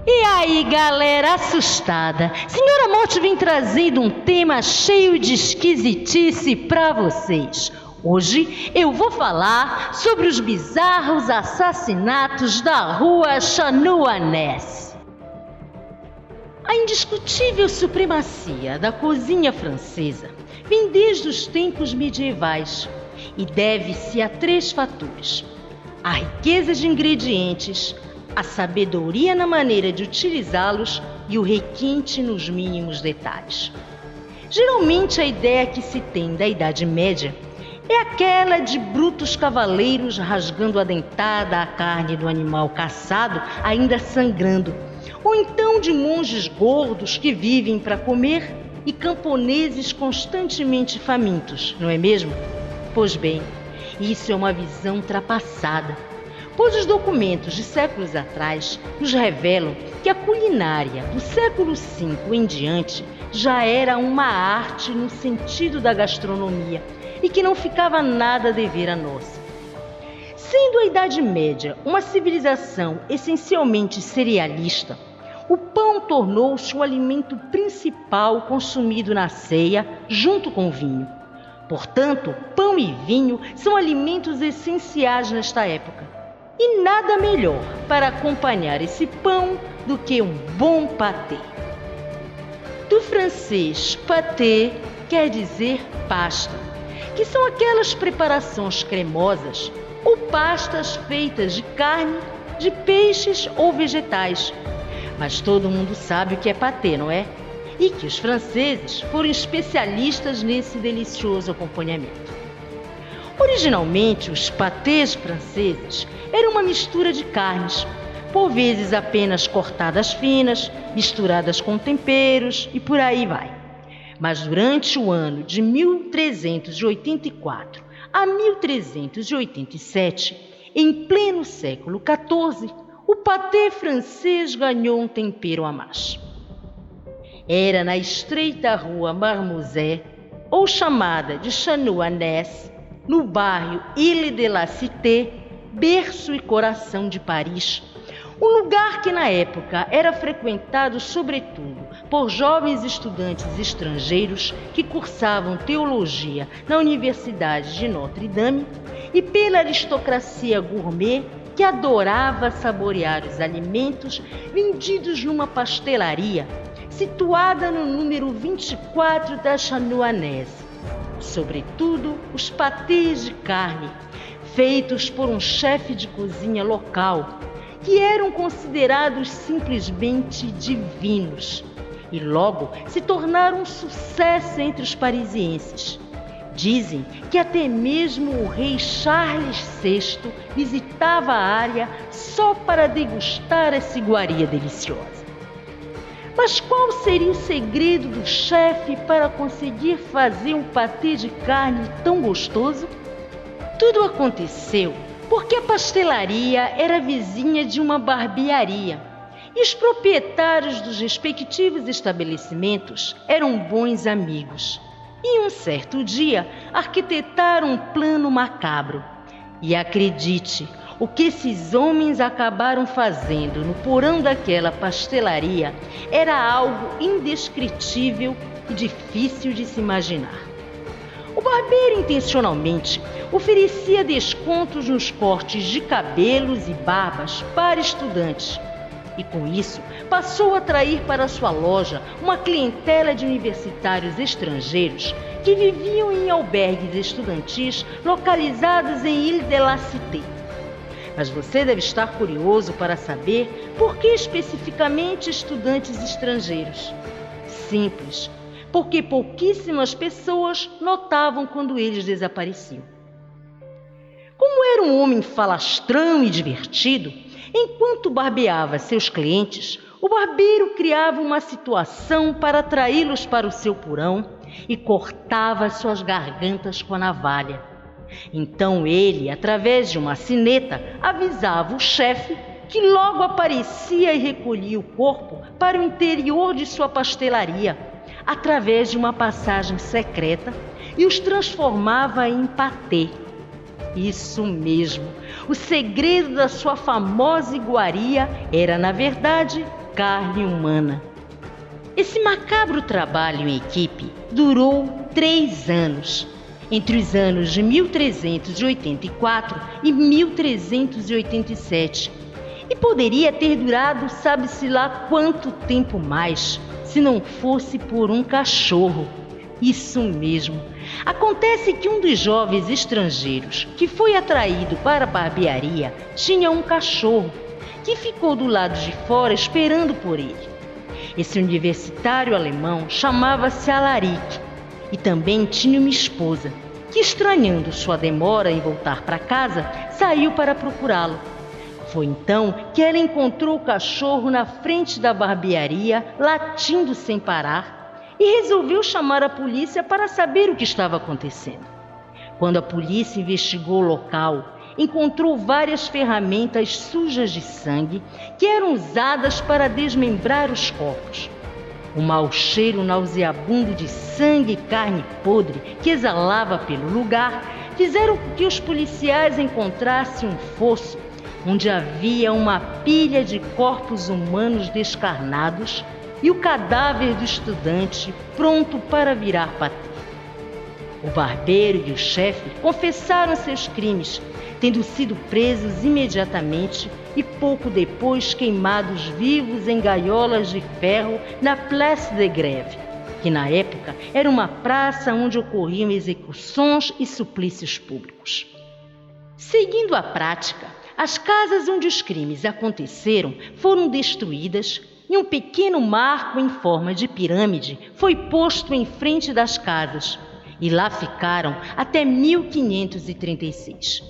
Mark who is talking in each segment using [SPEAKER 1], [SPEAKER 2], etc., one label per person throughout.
[SPEAKER 1] E aí, galera assustada? Senhora Morte vem trazendo um tema cheio de esquisitice pra vocês. Hoje eu vou falar sobre os bizarros assassinatos da rua Chanuanès. A indiscutível supremacia da cozinha francesa vem desde os tempos medievais e deve-se a 3 fatores: a riqueza de ingredientes, a sabedoria na maneira de utilizá-los e o requinte nos mínimos detalhes. Geralmente a ideia que se tem da Idade Média é aquela de brutos cavaleiros rasgando a dentada a carne do animal caçado ainda sangrando, ou então de monges gordos que vivem para comer e camponeses constantemente famintos, não é mesmo? Pois bem, isso é uma visão ultrapassada, pois os documentos de séculos atrás nos revelam que a culinária do século V em diante já era uma arte no sentido da gastronomia e que não ficava nada a dever à nossa. Sendo a Idade Média uma civilização essencialmente cerealista, o pão tornou-se o alimento principal consumido na ceia junto com o vinho. Portanto, pão e vinho são alimentos essenciais nesta época. E nada melhor para acompanhar esse pão do que um bom pâté. Do francês pâté quer dizer pasta, que são aquelas preparações cremosas ou pastas feitas de carne, de peixes ou vegetais. Mas todo mundo sabe o que é pâté, não é? E que os franceses foram especialistas nesse delicioso acompanhamento. Originalmente, os pâtés franceses eram uma mistura de carnes, por vezes apenas cortadas finas, misturadas com temperos e por aí vai. Mas durante o ano de 1384 a 1387, em pleno século XIV, o pâté francês ganhou um tempero a mais. Era na estreita rua Marmozet, ou chamada de Chanuanès, no bairro Ile de la Cité, berço e coração de Paris, um lugar que na época era frequentado sobretudo por jovens estudantes estrangeiros que cursavam teologia na Universidade de Notre Dame e pela aristocracia gourmet que adorava saborear os alimentos vendidos numa pastelaria situada no número 24 da Chanuanès. Sobretudo os pâtés de carne, feitos por um chefe de cozinha local, que eram considerados simplesmente divinos, e logo se tornaram um sucesso entre os parisienses. Dizem que até mesmo o rei Charles VI visitava a área só para degustar essa iguaria deliciosa. Mas qual seria o segredo do chefe para conseguir fazer um pâté de carne tão gostoso? Tudo aconteceu porque a pastelaria era vizinha de uma barbearia e os proprietários dos respectivos estabelecimentos eram bons amigos. E um certo dia arquitetaram um plano macabro. E acredite, o que esses homens acabaram fazendo no porão daquela pastelaria era algo indescritível e difícil de se imaginar. O barbeiro intencionalmente oferecia descontos nos cortes de cabelos e barbas para estudantes. E com isso passou a atrair para sua loja uma clientela de universitários estrangeiros que viviam em albergues estudantis localizados em Ile de la Cité. Mas você deve estar curioso para saber por que especificamente estudantes estrangeiros. Simples, porque pouquíssimas pessoas notavam quando eles desapareciam. Como era um homem falastrão e divertido, enquanto barbeava seus clientes, o barbeiro criava uma situação para atraí-los para o seu porão e cortava suas gargantas com a navalha. Então ele, através de uma sineta, avisava o chefe que logo aparecia e recolhia o corpo para o interior de sua pastelaria, através de uma passagem secreta, e os transformava em pâté. Isso mesmo, o segredo da sua famosa iguaria era, na verdade, carne humana. Esse macabro trabalho em equipe durou 3 anos, entre os anos de 1384 e 1387, e poderia ter durado sabe-se lá quanto tempo mais, se não fosse por um cachorro. Isso mesmo. Acontece que um dos jovens estrangeiros que foi atraído para a barbearia tinha um cachorro que ficou do lado de fora esperando por ele. Esse universitário alemão chamava-se Alaric e também tinha uma esposa que, estranhando sua demora em voltar para casa, saiu para procurá-lo. Foi então que ela encontrou o cachorro na frente da barbearia, latindo sem parar, e resolveu chamar a polícia para saber o que estava acontecendo. Quando a polícia investigou o local, encontrou várias ferramentas sujas de sangue que eram usadas para desmembrar os corpos. O mau cheiro nauseabundo de sangue e carne podre que exalava pelo lugar fizeram com que os policiais encontrassem um fosso onde havia uma pilha de corpos humanos descarnados e o cadáver do estudante pronto para virar patê. O barbeiro e o chefe confessaram seus crimes, tendo sido presos imediatamente e pouco depois queimados vivos em gaiolas de ferro na Place de Grève, que na época era uma praça onde ocorriam execuções e suplícios públicos. Seguindo a prática, as casas onde os crimes aconteceram foram destruídas e um pequeno marco em forma de pirâmide foi posto em frente das casas, e lá ficaram até 1536.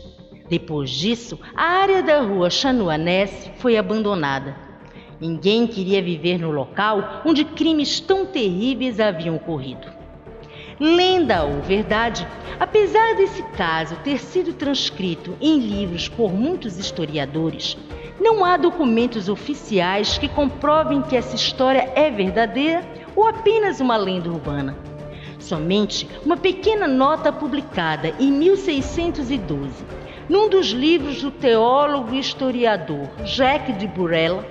[SPEAKER 1] Depois disso, a área da rua Chanoinesse foi abandonada. Ninguém queria viver no local onde crimes tão terríveis haviam ocorrido. Lenda ou verdade, apesar desse caso ter sido transcrito em livros por muitos historiadores, não há documentos oficiais que comprovem que essa história é verdadeira ou apenas uma lenda urbana. Somente uma pequena nota publicada em 1612, num dos livros do teólogo e historiador Jacques de Burel,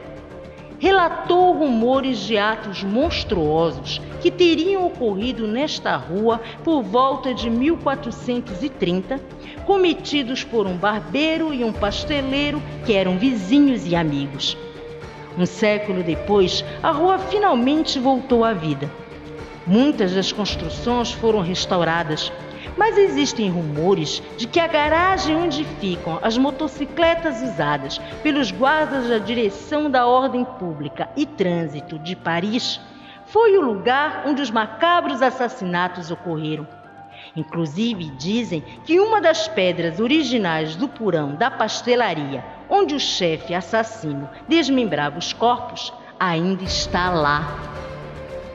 [SPEAKER 1] relatou rumores de atos monstruosos que teriam ocorrido nesta rua por volta de 1430, cometidos por um barbeiro e um pasteleiro que eram vizinhos e amigos. Um século depois, a rua finalmente voltou à vida. Muitas das construções foram restauradas, mas existem rumores de que a garagem onde ficam as motocicletas usadas pelos guardas da Direção da Ordem Pública e Trânsito de Paris foi o lugar onde os macabros assassinatos ocorreram. Inclusive, dizem que uma das pedras originais do porão da pastelaria, onde o chefe assassino desmembrava os corpos, ainda está lá.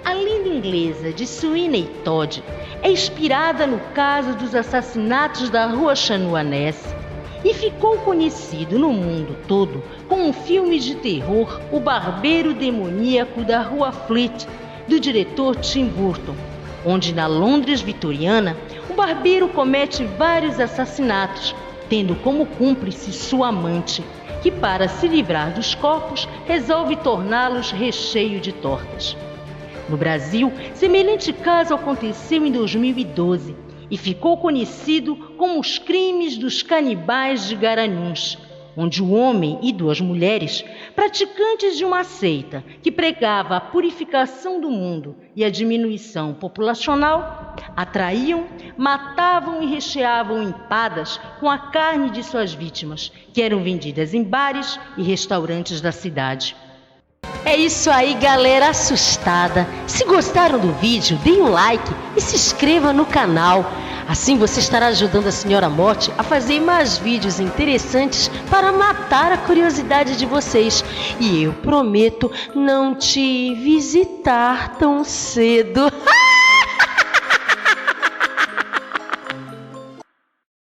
[SPEAKER 1] A lenda inglesa de Sweeney Todd é inspirada no caso dos assassinatos da rua Chanoinesse e ficou conhecido no mundo todo como um filme de terror O Barbeiro Demoníaco da Rua Fleet, do diretor Tim Burton, onde na Londres vitoriana o barbeiro comete vários assassinatos, tendo como cúmplice sua amante, que para se livrar dos corpos resolve torná-los recheio de tortas. No Brasil, semelhante caso aconteceu em 2012 e ficou conhecido como os crimes dos canibais de Garanhuns, onde um homem e 2 mulheres, praticantes de uma seita que pregava a purificação do mundo e a diminuição populacional, atraíam, matavam e recheavam empadas com a carne de suas vítimas, que eram vendidas em bares e restaurantes da cidade. É isso aí, galera assustada. Se gostaram do vídeo, deem um like e se inscreva no canal. Assim você estará ajudando a Senhora Morte a fazer mais vídeos interessantes para matar a curiosidade de vocês. E eu prometo não te visitar tão cedo.